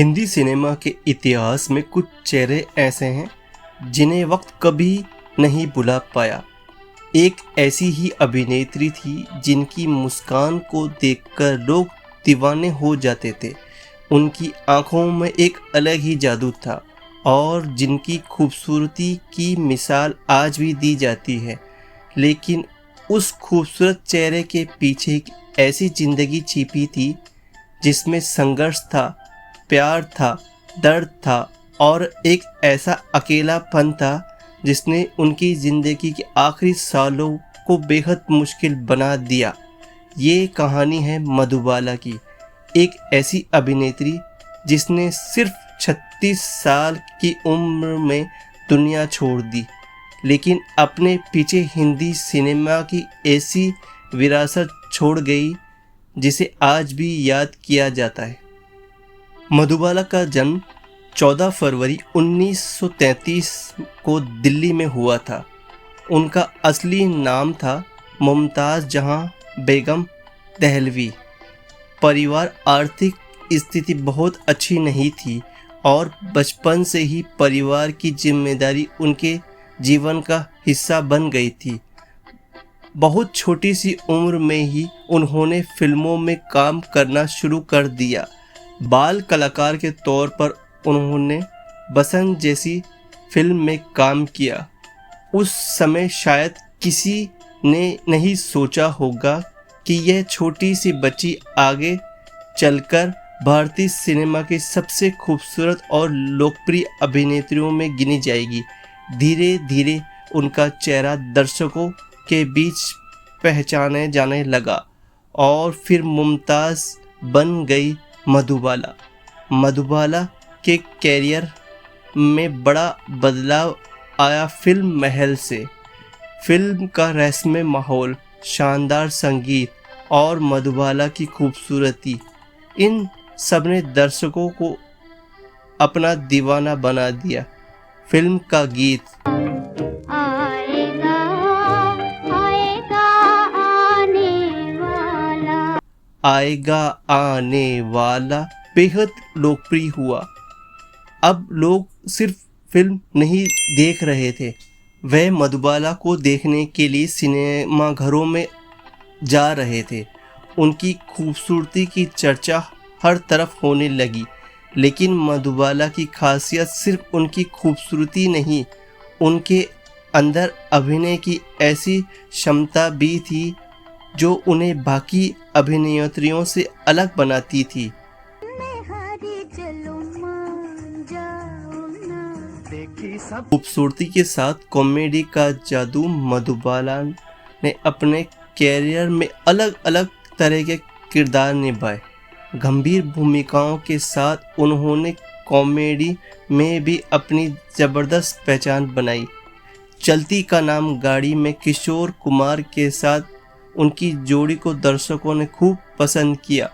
Hindi cinema के इतिहास में कुछ चेहरे ऐसे हैं जिन्हें वक्त कभी नहीं भुला पाया। एक ऐसी ही अभिनेत्री थी जिनकी मुस्कान को देखकर लोग दीवाने हो जाते थे। उनकी आंखों में एक अलग ही जादू था और जिनकी खूबसूरती की मिसाल आज भी दी जाती है। लेकिन उस खूबसूरत चेहरे के पीछे एक ऐसी ज़िंदगी छिपी थी जिसमें संघर्ष था, प्यार था, दर्द था और एक ऐसा अकेलापन था जिसने उनकी ज़िंदगी के आखिरी सालों को बेहद मुश्किल बना दिया। ये कहानी है मधुबाला की, एक ऐसी अभिनेत्री जिसने सिर्फ 36 साल की उम्र में दुनिया छोड़ दी, लेकिन अपने पीछे हिंदी सिनेमा की ऐसी विरासत छोड़ गई जिसे आज भी याद किया जाता है। मधुबाला का जन्म 14 फरवरी 1933 को दिल्ली में हुआ था। उनका असली नाम था मुमताज़ जहां बेगम दहलवी। परिवार आर्थिक स्थिति बहुत अच्छी नहीं थी और बचपन से ही परिवार की जिम्मेदारी उनके जीवन का हिस्सा बन गई थी। बहुत छोटी सी उम्र में ही उन्होंने फिल्मों में काम करना शुरू कर दिया। बाल कलाकार के तौर पर उन्होंने बसंत जैसी फिल्म में काम किया। उस समय शायद किसी ने नहीं सोचा होगा कि यह छोटी सी बच्ची आगे चलकर भारतीय सिनेमा की सबसे खूबसूरत और लोकप्रिय अभिनेत्रियों में गिनी जाएगी। धीरे धीरे उनका चेहरा दर्शकों के बीच पहचाने जाने लगा और फिर मुमताज़ बन गई मधुबाला। मधुबाला के कैरियर में बड़ा बदलाव आया फिल्म महल से। फिल्म का रहस्यमय माहौल, शानदार संगीत और मधुबाला की खूबसूरती, इन सब ने दर्शकों को अपना दीवाना बना दिया। फिल्म का गीत आएगा आने वाला बेहद लोकप्रिय हुआ। अब लोग सिर्फ फिल्म नहीं देख रहे थे, वह मधुबाला को देखने के लिए सिनेमा घरों में जा रहे थे। उनकी खूबसूरती की चर्चा हर तरफ होने लगी। लेकिन मधुबाला की खासियत सिर्फ उनकी खूबसूरती नहीं, उनके अंदर अभिनय की ऐसी क्षमता भी थी जो उन्हें बाकी अभिनेत्रियों से अलग बनाती थी। खूबसूरती के साथ कॉमेडी का जादू मधुबाला ने अपने कैरियर में अलग अलग तरह के किरदार निभाए। गंभीर भूमिकाओं के साथ उन्होंने कॉमेडी में भी अपनी ज़बरदस्त पहचान बनाई। चलती का नाम गाड़ी में किशोर कुमार के साथ उनकी जोड़ी को दर्शकों ने खूब पसंद किया।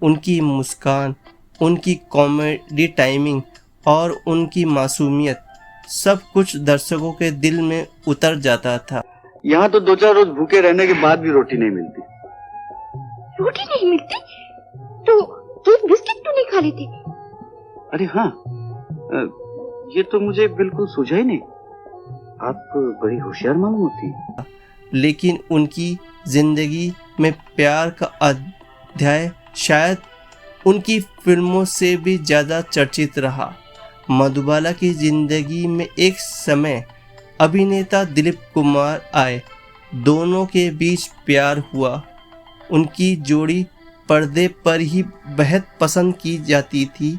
उनकी मुस्कान, उनकी कॉमेडी टाइमिंग और उनकी मासूमियत, सब कुछ दर्शकों के दिल में उतर जाता था। यहाँ तो 2-4 रोज भूखे रहने के बाद भी रोटी नहीं मिलती। रोटी नहीं मिलती? तो दूध बिस्किट क्यों नहीं खा लेते? अरे हाँ, ये तो मुझे बिल्कुल सूझा ही नहीं। आप बड़ी होशियार मालूम होती। लेकिन उनकी जिंदगी में प्यार का अध्याय शायद उनकी फिल्मों से भी ज़्यादा चर्चित रहा। मधुबाला की जिंदगी में एक समय अभिनेता दिलीप कुमार आए। दोनों के बीच प्यार हुआ। उनकी जोड़ी पर्दे पर ही बेहद पसंद की जाती थी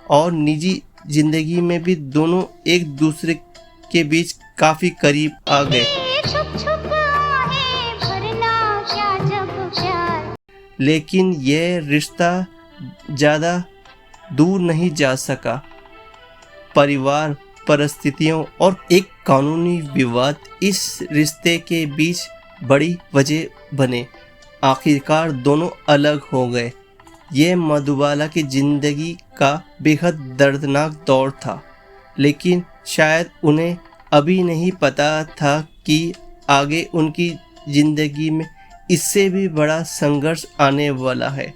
और निजी जिंदगी में भी दोनों एक दूसरे के बीच काफ़ी करीब आ गए। लेकिन यह रिश्ता ज़्यादा दूर नहीं जा सका। परिवार, परिस्थितियों और एक कानूनी विवाद इस रिश्ते के बीच बड़ी वजह बने। आखिरकार दोनों अलग हो गए। यह मधुबाला की ज़िंदगी का बेहद दर्दनाक दौर था, लेकिन शायद उन्हें अभी नहीं पता था कि आगे उनकी ज़िंदगी में इससे भी बड़ा संघर्ष आने वाला है।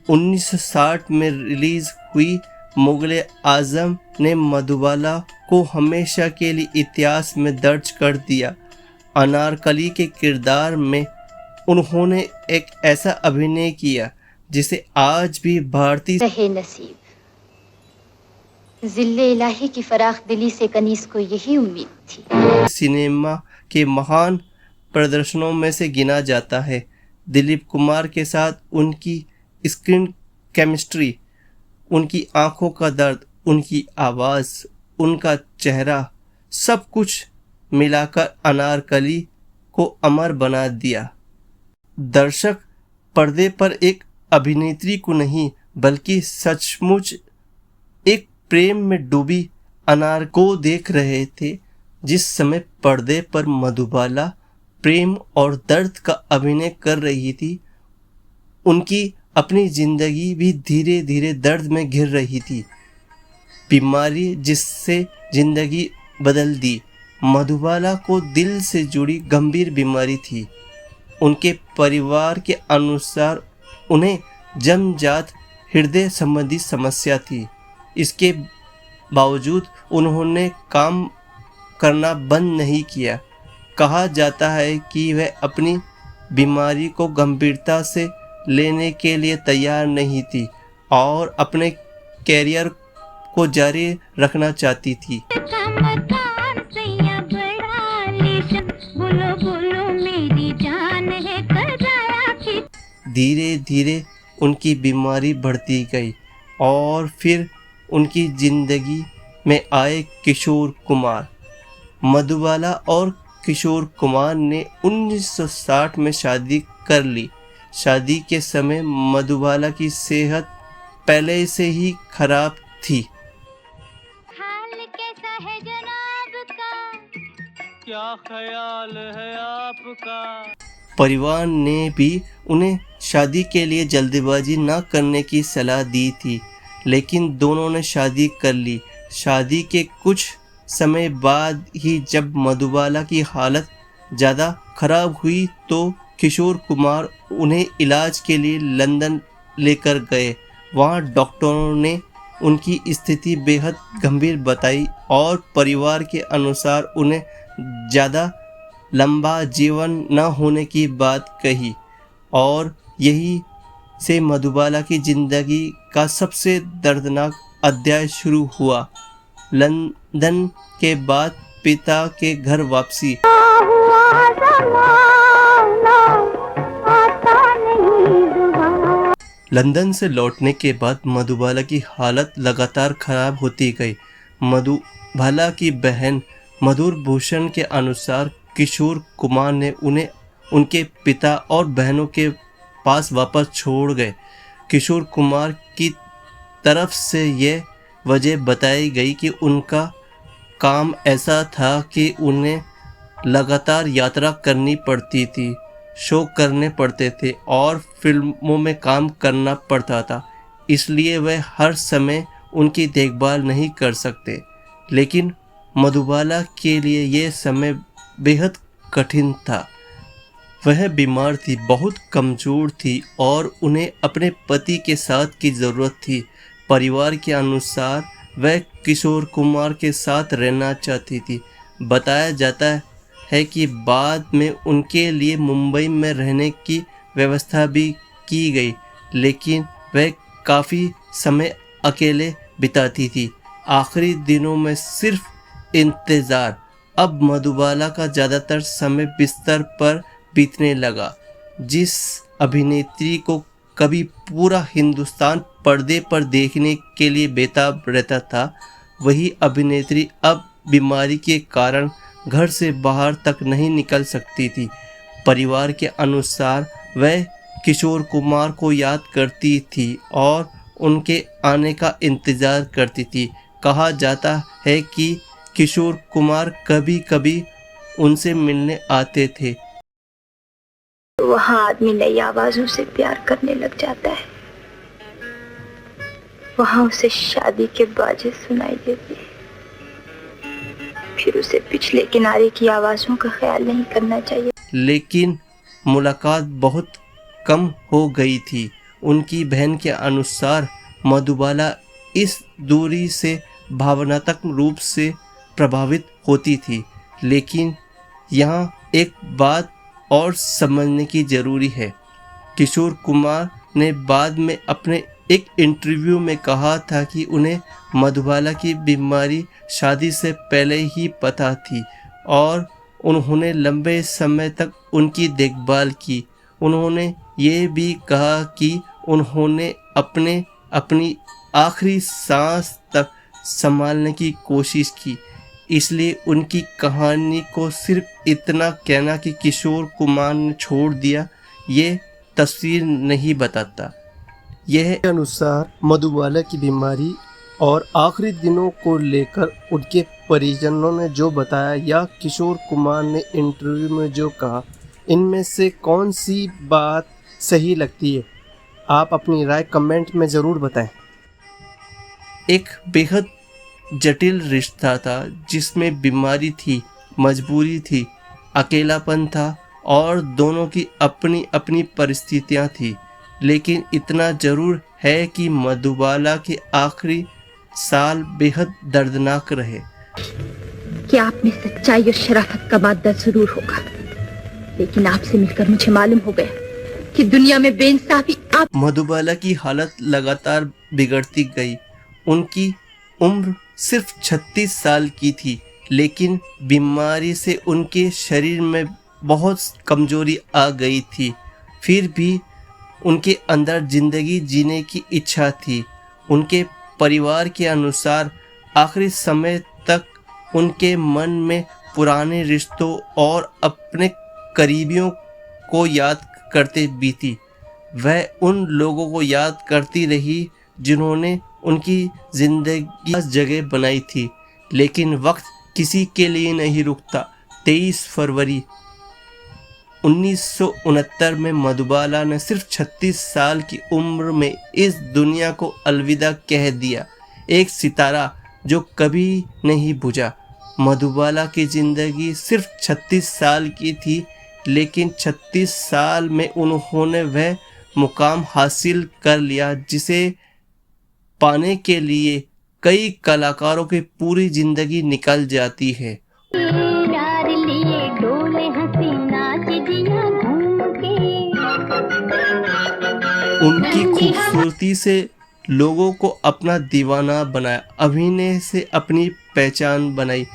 1960 में रिलीज़ हुई मुगल आजम ने मधुबाला को हमेशा के लिए इतिहास में दर्ज कर दिया। अनारकली के किरदार में उन्होंने एक ऐसा अभिनय किया जिसे आज भी भारतीय रहे नसीब, जिल्ले इलाही की फराख दिली से कनीज को यही उम्मीद थी। सिनेमा के महान प्रदर्शनों में से गिना जाता है। दिलीप कुमार के साथ उनकी स्क्रीन केमिस्ट्री, उनकी आंखों का दर्द, उनकी आवाज़, उनका चेहरा, सब कुछ मिलाकर अनारकली को अमर बना दिया। दर्शक पर्दे पर एक अभिनेत्री को नहीं बल्कि सचमुच एक प्रेम में डूबी अनार को देख रहे थे। जिस समय पर्दे पर मधुबाला प्रेम और दर्द का अभिनय कर रही थी, उनकी अपनी जिंदगी भी धीरे धीरे दर्द में घिर रही थी। बीमारी जिससे जिंदगी बदल दी। मधुबाला को दिल से जुड़ी गंभीर बीमारी थी। उनके परिवार के अनुसार उन्हें जन्मजात हृदय संबंधी समस्या थी। इसके बावजूद उन्होंने काम करना बंद नहीं किया। कहा जाता है कि वह अपनी बीमारी को गंभीरता से लेने के लिए तैयार नहीं थी और अपने कैरियर को जारी रखना चाहती थी। धीरे धीरे उनकी बीमारी बढ़ती गई और फिर उनकी जिंदगी में आए किशोर कुमार। मधुबाला और किशोर कुमार ने 1960 में शादी कर ली। शादी के समय मधुबाला की सेहत पहले से ही खराब थी। हाल कैसा है जनाब का, क्या ख्याल है आपका। परिवार ने भी उन्हें शादी के लिए जल्दबाजी न करने की सलाह दी थी, लेकिन दोनों ने शादी कर ली। शादी के कुछ समय बाद ही जब मधुबाला की हालत ज़्यादा खराब हुई तो किशोर कुमार उन्हें इलाज के लिए लंदन लेकर गए। वहाँ डॉक्टरों ने उनकी स्थिति बेहद गंभीर बताई और परिवार के अनुसार उन्हें ज़्यादा लंबा जीवन न होने की बात कही और यही से मधुबाला की ज़िंदगी का सबसे दर्दनाक अध्याय शुरू हुआ। लंदन के बाद पिता के घर वापसी। लंदन से लौटने के बाद मधुबाला की हालत लगातार खराब होती गई। मधुबाला की बहन मधुर भूषण के अनुसार किशोर कुमार ने उन्हें उनके पिता और बहनों के पास वापस छोड़ गए। किशोर कुमार की तरफ से यह वजह बताई गई कि उनका काम ऐसा था कि उन्हें लगातार यात्रा करनी पड़ती थी, शो करने पड़ते थे और फिल्मों में काम करना पड़ता था, इसलिए वह हर समय उनकी देखभाल नहीं कर सकते। लेकिन मधुबाला के लिए यह समय बेहद कठिन था। वह बीमार थी, बहुत कमज़ोर थी और उन्हें अपने पति के साथ की ज़रूरत थी। परिवार के अनुसार वह किशोर कुमार के साथ रहना चाहती थी। बताया जाता है कि बाद में उनके लिए मुंबई में रहने की व्यवस्था भी की गई, लेकिन वह काफ़ी समय अकेले बिताती थी। आखिरी दिनों में सिर्फ इंतज़ार। अब मधुबाला का ज़्यादातर समय बिस्तर पर बीतने लगा। जिस अभिनेत्री को कभी पूरा हिंदुस्तान पर्दे पर देखने के लिए बेताब रहता था, वही अभिनेत्री अब बीमारी के कारण घर से बाहर तक नहीं निकल सकती थी। परिवार के अनुसार वह किशोर कुमार को याद करती थी और उनके आने का इंतज़ार करती थी। कहा जाता है कि किशोर कुमार कभी कभी उनसे मिलने आते थे। वहाँ आदमी नई आवाजों से प्यार करने लग जाता है। वहाँ उसे शादी के बाजे सुनाई देते हैं। फिर उसे पिछले किनारे की आवाजों का ख्याल नहीं करना चाहिए। लेकिन मुलाकात बहुत कम हो गई थी। उनकी बहन के अनुसार मधुबाला इस दूरी से भावनात्मक रूप से प्रभावित होती थी। लेकिन यहाँ एक बात और समझने की ज़रूरी है। किशोर कुमार ने बाद में अपने एक इंटरव्यू में कहा था कि उन्हें मधुबाला की बीमारी शादी से पहले ही पता थी और उन्होंने लंबे समय तक उनकी देखभाल की। उन्होंने ये भी कहा कि उन्होंने अपनी आखिरी सांस तक संभालने की कोशिश की। इसलिए उनकी कहानी को सिर्फ इतना कहना कि किशोर कुमार ने छोड़ दिया, ये तस्वीर नहीं बताता। यह अनुसार मधुबाला की बीमारी और आखिरी दिनों को लेकर उनके परिजनों ने जो बताया या किशोर कुमार ने इंटरव्यू में जो कहा, इनमें से कौन सी बात सही लगती है? आप अपनी राय कमेंट में ज़रूर बताएं। एक बेहद जटिल रिश्ता था जिसमें बीमारी थी, मजबूरी थी, अकेलापन था और दोनों की अपनी अपनी परिस्थितियां थी। लेकिन इतना ज़रूर है कि मधुबाला के आखिरी साल बेहद दर्दनाक रहे। कि आप में सच्चाई और शराफत का मादा जरूर होगा, लेकिन आपसे मिलकर मुझे मालूम हो गया कि दुनिया में बेइंसाफी आप। मधुबाला की हालत लगातार बिगड़ती गई। उनकी उम्र सिर्फ 36 साल की थी, लेकिन बीमारी से उनके शरीर में बहुत कमजोरी आ गई थी। फिर भी उनके अंदर जिंदगी जीने की इच्छा थी। उनके परिवार के अनुसार आखिरी समय तक उनके मन में पुराने रिश्तों और अपने करीबियों को याद करते बीती। वह उन लोगों को याद करती रही जिन्होंने उनकी जिंदगी जगह बनाई थी। लेकिन वक्त किसी के लिए नहीं रुकता। 23 फरवरी 1969 में मधुबाला ने सिर्फ 36 साल की उम्र में इस दुनिया को अलविदा कह दिया। एक सितारा जो कभी नहीं बुझा। मधुबाला की ज़िंदगी सिर्फ 36 साल की थी, लेकिन 36 साल में उन्होंने वह मुकाम हासिल कर लिया जिसे पाने के लिए कई कलाकारों की पूरी ज़िंदगी निकल जाती है। उनकी खूबसूरती से लोगों को अपना दीवाना बनाया, अभिनय से अपनी पहचान बनाई,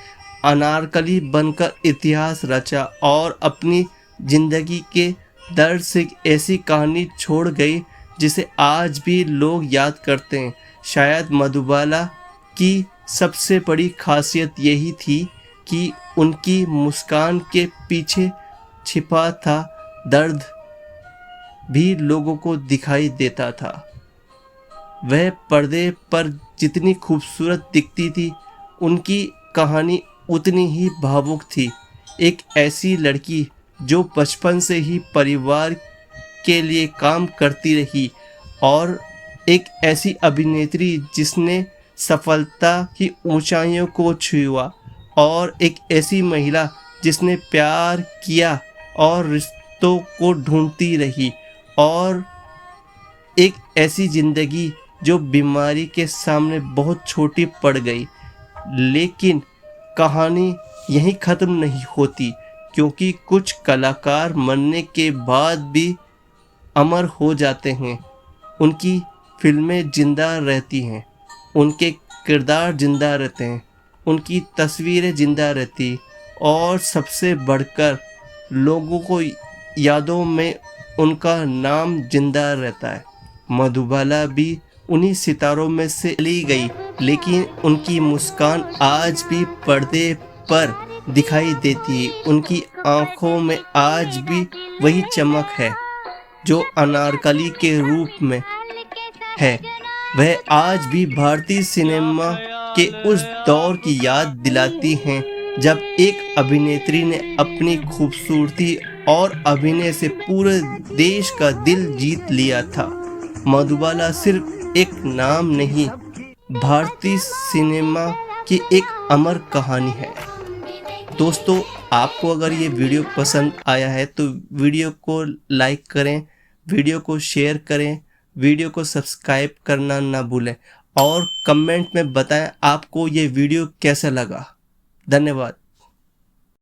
अनारकली बनकर इतिहास रचा और अपनी जिंदगी के दर्द से ऐसी कहानी छोड़ गई जिसे आज भी लोग याद करते हैं। शायद मधुबाला की सबसे बड़ी खासियत यही थी कि उनकी मुस्कान के पीछे छिपा था दर्द भी लोगों को दिखाई देता था। वह पर्दे पर जितनी खूबसूरत दिखती थी, उनकी कहानी उतनी ही भावुक थी। एक ऐसी लड़की जो बचपन से ही परिवार के लिए काम करती रही और एक ऐसी अभिनेत्री जिसने सफलता की ऊंचाइयों को छुआ और एक ऐसी महिला जिसने प्यार किया और रिश्तों को ढूंढती रही और एक ऐसी ज़िंदगी जो बीमारी के सामने बहुत छोटी पड़ गई। लेकिन कहानी यहीं ख़त्म नहीं होती, क्योंकि कुछ कलाकार मरने के बाद भी अमर हो जाते हैं। उनकी फिल्में जिंदा रहती हैं, उनके किरदार जिंदा रहते हैं, उनकी तस्वीरें जिंदा रहती और सबसे बढ़कर लोगों को यादों में उनका नाम जिंदा रहता है। मधुबाला भी उन्हीं सितारों में से चली गई, लेकिन उनकी मुस्कान आज भी पर्दे पर दिखाई देती है। उनकी आंखों में आज भी वही चमक है जो अनारकली के रूप में है। वह आज भी भारतीय सिनेमा के उस दौर की याद दिलाती हैं जब एक अभिनेत्री ने अपनी खूबसूरती और अभिनय से पूरे देश का दिल जीत लिया था। मधुबाला सिर्फ एक नाम नहीं, भारतीय सिनेमा की एक अमर कहानी है। दोस्तों, आपको अगर ये वीडियो पसंद आया है तो वीडियो को लाइक करें, वीडियो को शेयर करें, वीडियो को सब्सक्राइब करना ना भूलें और कमेंट में बताएं आपको ये वीडियो कैसा लगा। धन्यवाद।